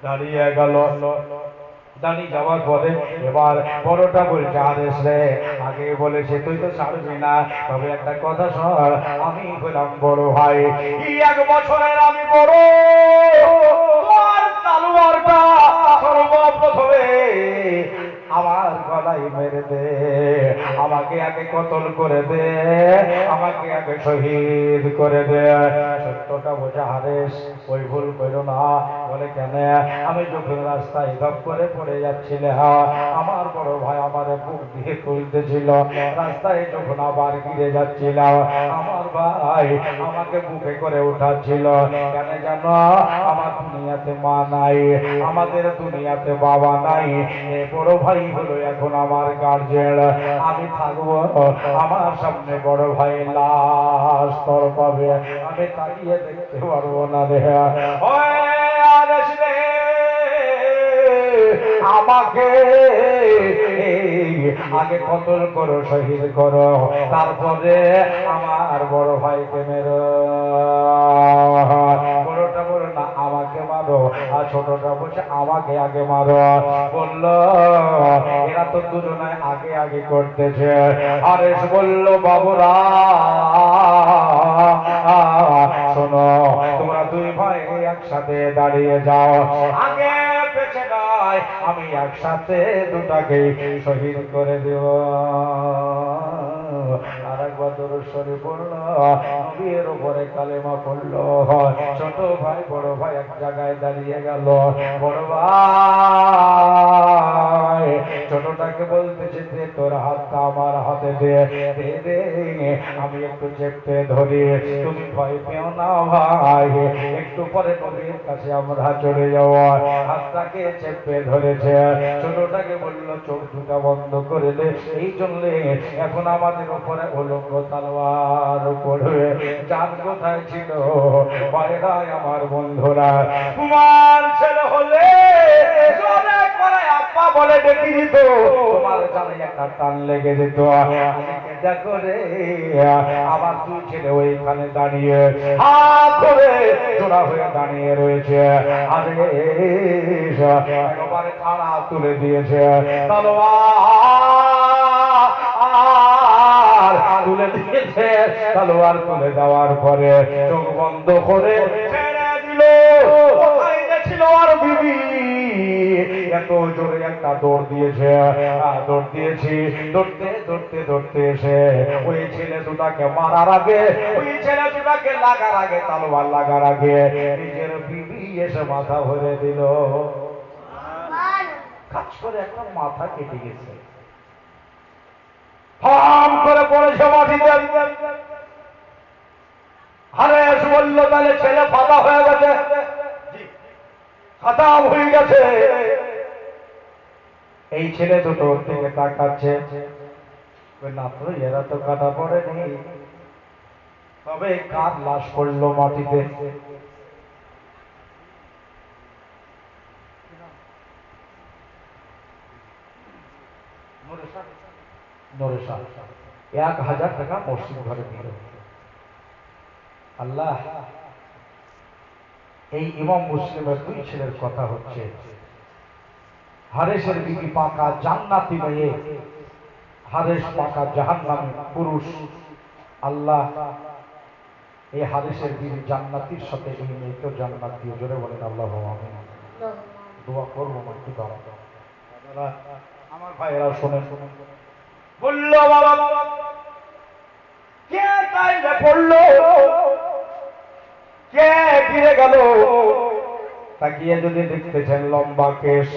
দাঁড়িয়ে গেল। দাঁড়িয়ে যাওয়ার পরে এবার বড়টা বলছে, আদেশ রে, আগে বলেছে তুই তো ছাড়বি না, তবে একটা কথা শোন, আমি হলাম বড় ভাই, এই 1 বছরের আমি বড়, তোর তালুয়ারটা সর্বপ্রথমে আমার গলায় মেরে দে, আমাকে আগে কতল করে দে, আমাকে আগে শহীদ করে দে। সত্যটা বোঝা হারেস, ওই ভুল করো না। বলে কেন? আমি যখন রাস্তায় ধপ করে পড়ে যাচ্ছিলে, আমার বড় ভাই আমার বুক দিয়ে তুলতেছিল, রাস্তায় যখন আবার গিরে যাচ্ছিল, আমার ভাই আমাকে বুকে করে উঠাচ্ছিল। কেন জানো? আমার দুনিয়াতে মা নাই, আমাদের দুনিয়াতে বাবা নাই, এই বড় ভাই হলো এখন আমার গার্জেন। আমি থাকবো, আমার সামনে বড় ভাই লাশ তর পাবে, আমি তাকিয়ে দেখতে পারবো না রে। আমাকে আগে কতল করো, শহীদ করো, তারপরে আমার বড় ভাইকে মেরো। বড়টা বলো না আমাকে মারো, আর ছোটটা বলছে আমাকে আগে মারো। বললো এরা তো দুজনায় আগে আগে করতেছে। আরেশ বলল বাবুরা শোনো, তোমরা দুই ভাই একসাথে দাঁড়িয়ে যাও, আগে পেছে নয়, আমি একসাথে দুটাকে শহীদ করে দেব। আর একবার দরুদ শরীফ পড়ল, নবীর উপরে কালেমা পড়ল। ছোট ভাই বড় ভাই এক জায়গায় দাঁড়িয়ে গেল। বড় ভাই ছোটটাকে বলতেছে যে তোর হাতটা আমার হাতে দে, দে দে, আমি একটু চেপে ধরি, তুমি ভয় পেও না ভাই, একটু পরে নবীর কাছে আমরা চলে যাবো। হাতটাকে চেপে ধরেছে। ছোটটাকে বলল চোখ দুটা বন্ধ করে দে, এই জন্য এখন আমাদের উপরে উলঙ্গ তলোয়ার পড়বে। জান কোথায় ছিল বাইরায় আমার বন্ধুরা, তোমার ছেলে হলে জোরে করে আব্বা বলে ডেকে দিত, তোমার জানে একটা টান লেগে যেত। দেখো রে, আমার দুই ছেলে ওইখানে দাঁড়িয়ে হাত ধরে জোড়া হয়ে দাঁড়িয়ে রয়েছে। আরে একেবারে খাড়া তুলে দিয়েছে, তলোয়ার তুলে দিয়েছে। তলোয়ার তুলে দেওয়ার পরে চোখ বন্ধ করে ছেড়ে দিল। কোথায় গেছিল আর বিবি? এত জোরে একটা দৌড় দিয়েছে, দৌড় দিয়েছি, দৌড়তে দৌড়তে দৌড়তে এসে ওই ছেলে দুটাকে মারার আগে, ওই ছেলে দুটাকে লাগার আগে, তলোয়ার লাগার আগে নিজের বিবি এসে মাথা ভরে দিল। কাজ করে একটা মাথা কেটে গেছে, হাম করে পড়েছে মাটিতে। হারেস বলল তাহলে ছেলে ফাঁকা হয়ে গেছে, খতম হয়ে গেছে। এই ছেলে দুটো ওর দিকে তাকাচ্ছে, না তো এরা তো কাটা পড়েনি, তবে কার লাশ পড়লো মাটিতে। নরেশা 1000 টাকা মসজিদ ঘরে দিল। আল্লাহ, এই ইমাম মুসলিমের দুই ছেলের কথা হচ্ছে। হারেসের বিবি পাকা জান্নাতি মেয়ে, হারেস পাকা জাহান্নামী পুরুষ। আল্লাহ, এই হারেসের বিবি জান্নাতির সাথে এই মেয়েকেও জান্নাত দিয়ে, জোরে বলেন আল্লাহ আমিন। দোয়া করবো মাকে দাও। আমার ভাইয়েরা শোনেন, বলল বাবা কে তাইলে পড়লো, কে ফিরে গেল? তাকিয়ে যদি দেখতেছেন লম্বা কেশ,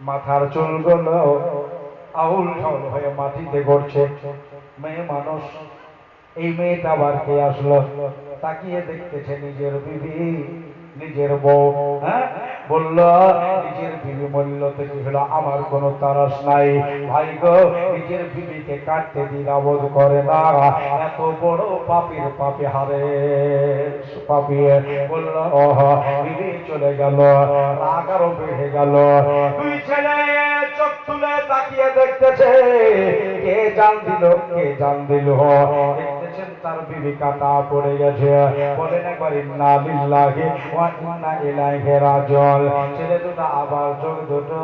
মাথার চুলগুলো আউল ঠাউল হয়ে মাটিতে গড়ছে, মেয়ে মানুষ। এই মেয়েটা আবার কে আসলো? তাকিয়ে দেখতেছে নিজের বিবি, নিজের বউ। হ্যাঁ, বলল নিজের বিবি মূল্য থেকে হলো আমার কোনো তারাস নাই। ভাই গো, নিজের বিবিকে কাটতে দ্বিধাবোধ করে না, এত বড় পাপীর পাপী হারে পাপিয়ে। বলল ওহ, বিবি চলে গেল, রাগ আরো বেড়ে গেল। দুই ছেলে চোখ তুলে তাকিয়ে দেখতেছে, কে জান দিল, কে জান দিল। দেখতেছেন তার বিবি কাটা পড়ে গেছে। বলেন একবার ইন্না লিল্লাহি ওয়া ইন্না ইলাইহি রাজিউন। ছেলে দুটো আবার চোখ দুটো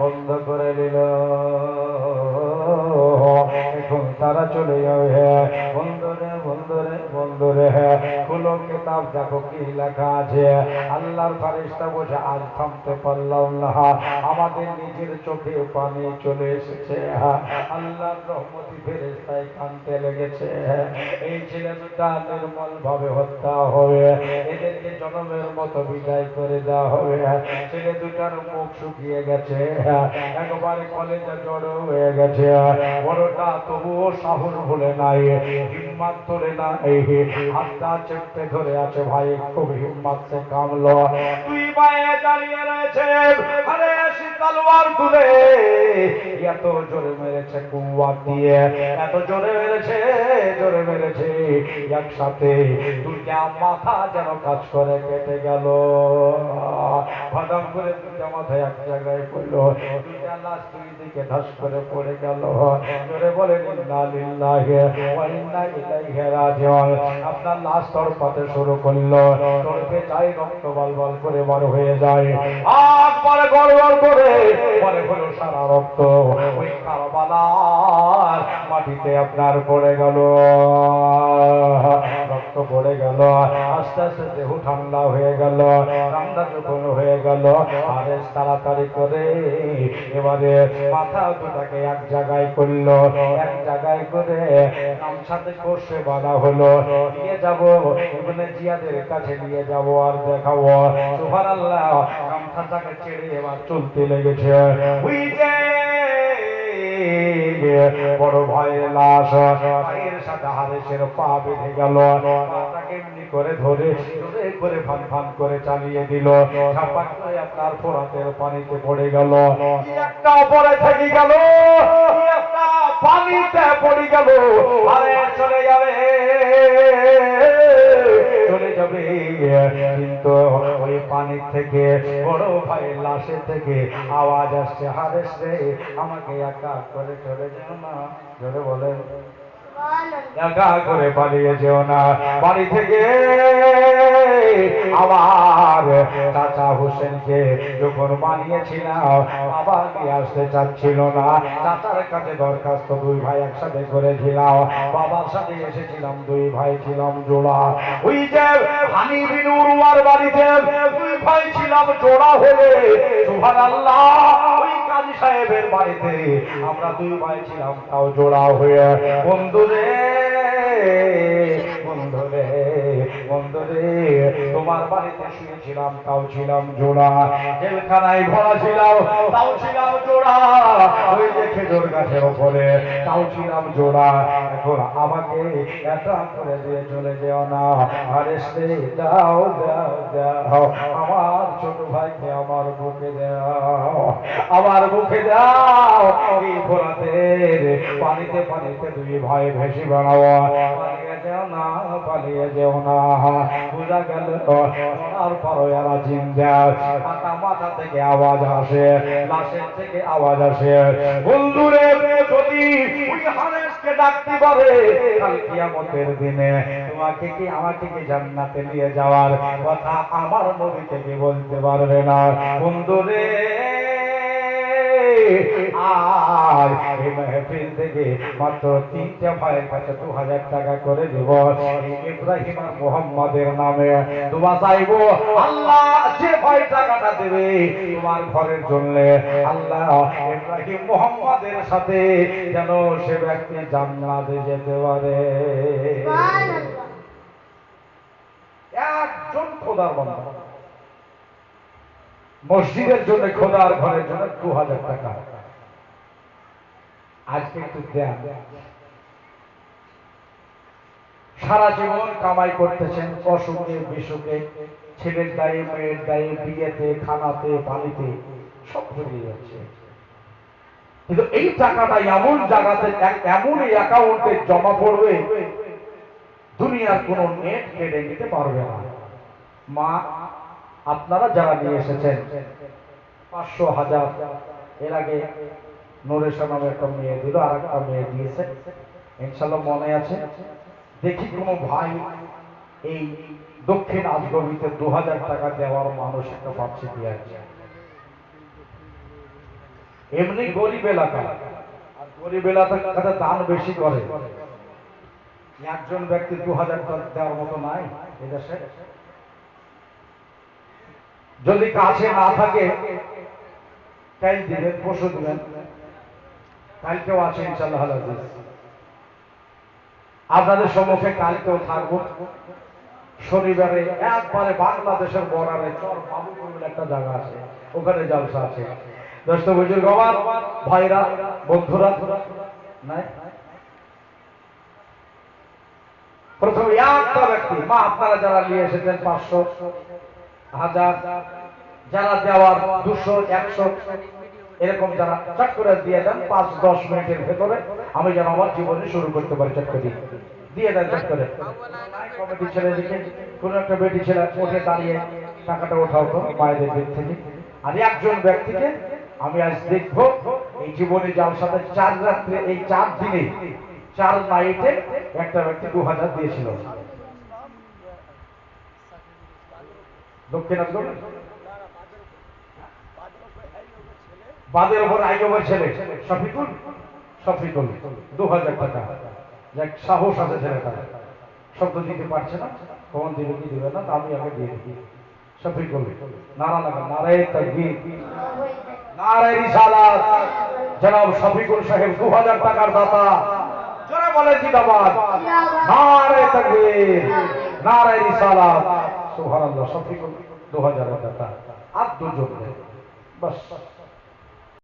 বন্ধ করে দিল। এখন তারা চলে যাবে। বন্ধুরে বন্ধুরে বন্ধুরে খুলো কিতাব, দেখো কি লেখা আছে। আল্লাহর ফেরেশতা বসে, আজ থামতে পারলাম না, আমাদের নিজের চোখে পানি চলে এসেছে। আল্লাহর রহমতি ফেরেশতায় কাঁদতে লেগেছে। এই ছেলে দুটা নির্মল ভাবে হত্যা হবে, এদেরকে জনমের মতো বিদায় করে দেওয়া হবে। ছেলে দুটার মুখ শুকিয়ে গেছে, একবারে কলেজে জড়ো হয়ে গেছে। বড়টা তবুও সাহস ভুলে নাই, হিম্মত তোলে না, এই হাতটা চেপে ধরে আছে। ভাই খুব হিম্মত সে কামলো। দুই পায়ে দাঁড়িয়ে রয়েছে, আরে তলোয়ার তুলে এত জোরে মেরেছে, কুয়া দিয়ে এত জোরে মেরেছে, জোরে মেরেছে, একসাথে দুইটা মাথা যেন কাজ করে কেটে গেল। হঠাৎ করে দুইটা মাথা এক জায়গায় পড়লো, দুইটা লাশ দুই দিকে ধাস করে পড়ে গেল। জোরে বলেন ইন্না লিল্লাহি ওয়া ইন্না ইলাইহি রাজিউন। আপনার লাশ তড়পাতে শুরু করলো, তড়পে যায়, রক্ত বলবল করে বার হয়ে যায়। একবারে গড়গড় করে মনে হলো সারা রক্ত ওই কারবালার মাটিতে আপনার পড়ে গেল, রক্ত পড়ে গেল। আস্তে আস্তে দেহ ঠান্ডা হয়ে গেল, ঠান্ডা যখন হয়ে গেল, আরে তাড়াতাড়ি করে এবারে মাথা দুটাকে এক জায়গায় করলো, এক জায়গায় করে গামছাতে কষে বাঁধা হলো। নিয়ে যাব ইবনে জিয়াদের কাছে নিয়ে যাব আর দেখাবো। সুবহানাল্লাহ। গামছাটাকে ছেড়ে এবার চলতে লেগেছে। ওই যে বড় ভাইয়ের লাশ, ভাইয়ের সাথে হারেসের পা বেঁধে গেল। পাটাকে এমনি করে ধরে জোরে করে ফান ফান করে চালিয়ে দিল। ঝাপাক করে আপনার ফোরাতের পানিতে পড়ে গেল। কি একটা উপরে থেকে গেল, কি একটা পানিতে পড়ে গেল। আরে চলে যাবে, চলে যাবে, কিন্তু ওই পানি থেকে বড় ভাইয়ের লাশের থেকে আওয়াজ আসছে, হারেস রে আমাকে একা করে চলে যেও না। জোরে বলেন, একা করে পালিয়ে যেও না। বাড়ি থেকে আবার চাচা হোসেনকে যখন বানিয়েছিলাম, বাবা নিয়ে আসতে চাচ্ছিল না। চাচার কাছে দরখাস্ত দুই ভাই একসাথে করেছিলাম, বাবার সাথে এসেছিলাম, দুই ভাই ছিলাম জোড়া। ওই যে হানি বিন উরওয়ার বাড়িতে দুই ভাই ছিলাম জোড়া হলে, সুবহানাল্লাহ। ওই কাজী সাহেবের বাড়িতে আমরা দুই ভাই ছিলাম, তাও জোড়া হয়ে। বন্ধুরে বন্ধুরে বন্ধুরে, তোমার বাড়িতে শুয়েছিলাম, তাও ছিলাম জোড়া। জেলখানায় ভরা ছিলাম, তাও ছিলাম জোড়া। ওই যে খেজুর গাছের ওপরে, তাও ছিলাম জোড়া। এখন আমাকে একা করে দিয়ে চলে যেও না। আরে দাও দাও দাও, আমার ছোট ভাইকে আমার বুকে দাও, আমার বুকে দাও। এই ফোরাতের পানিতে পানিতে দুই ভাই ভেসে বেড়াও। পালিয়ে যেও না, পালিয়ে যেও না। বোঝা গেল তারপরও এরা জিন্দা। মাথা মাথা থেকে আওয়াজ আসে, লাশের থেকে আওয়াজ আসে। বন্ধুরে যদি ওই হারেসকে ডাকতে পারে কাল কিয়ামতের দিনে, তোমাকে কি আমাকে কি জান্নাতে নিয়ে যাওয়ার কথা আমার নবীকে কি বলতে পারবে না? বন্ধুরে আর এই মেহফিল থেকে মাত্র 3টা ভাইয়ের কাছে 2000 টাকা করে দিব, ইব্রাহিম আর মোহাম্মদের নামে দোয়া চাইব। আল্লাহ যে ভাই টাকাটা দেবে তোমার ঘরের জন্য, আল্লাহ ইব্রাহিম মোহাম্মদের সাথে যেন সে ব্যক্তি জান্নাতে যেতে পারে। একজন খোদার বান্দা মসজিদের জন্য, খোদার ঘরের জন্য 2000 টাকা আজকে একটু দেন। সারা জীবন কামাই করতেছেন, অসুখে বিসুখে, ছেলের দায়ে মেয়ের দায়ে, বিয়েতে, খানাতে, পানিতে, সব জড়িয়ে যাচ্ছে। কিন্তু এই টাকাটা এমন জায়গাতে, এমন অ্যাকাউন্টে জমা পড়বে, দুনিয়ার কোন নেট কেড়ে নিতে পারবে না। মা আপনারা যারা নিয়ে এসেছেন 500, 1000, এর আগে নরেশা নামে একটা মেয়ে দিল, আর একটা মেয়ে দিয়েছে, ইনশাল্লাহ মনে আছে। দেখি কোনো ভাই এই দক্ষিণ আজগবিতে 2000 টাকা দেওয়ার মানসিকতা পাচ্ছে কি আছে? এমনি গরিব এলাকা, আর গরিব এলাকাতে দান বেশি করে। একজন ব্যক্তি 2000 টাকা দেওয়ার মতো নাই এদেশে। যদি কাছে না থাকে কাল দিবেন, পরশু দিবেন, কালকেও আছে ইনশাআল্লাহ আজিজ। আপনাদের সম্মুখে কালকেও থাকবো। শনিবারে একবারে বাংলাদেশের বর্ডারে চর বাবুপুর বলে একটা জায়গা আছে, ওখানে জলসা আছে। দোস্ত বুজুর্গ আমার, ভাইরা, বন্ধুরা, নাই প্রথমে একটা ব্যক্তি, মা আপনারা যারা নিয়ে এসেছেন 500, 1000, যারা দেওয়ার 200, 100 এরকম যারা চট করে দিয়ে দেন 5-10 মিনিটের ভেতরে আমি যেন আমার জীবনে শুরু করতে পারি। চট করে দিয়ে দেন চট করে। কমিটি ছেলে দিকে কোন একটা বেটি ছেলে উঠে দাঁড়িয়ে টাকাটা ওঠাও তো মায়েদের দিক থেকে। আর একজন ব্যক্তিকে আমি আজ দেখবো এই জীবনে জালসাতে 4 রাত্রে, এই 4 দিনে 4 নাইটে একটা ব্যক্তি 2000 দিয়েছিল। দক্ষিণ আজগবে বাদের উপর আইয়ুবের ছেলে শফিকুল 2000 টাকা। যাক, সাহস আছে ছেলেটা, শব্দ দিতে পারছে না, কখন দিবে কি দিবে না, আমি আগে দিয়ে দিই। শফিকুল, নারা লাগা, নারায়ে তাকবীর, নারায়ে রিসালাত। জনাব শফিকুল সাহেব 2000 টাকার দাতা। জোরে বলে জিন্দাবাদ, নারায়ে তাকবীর, নারায়ে রিসালাত। সুবহানাল্লাহ। শফিকুল 2000 টাকা আর দুজন, বাস।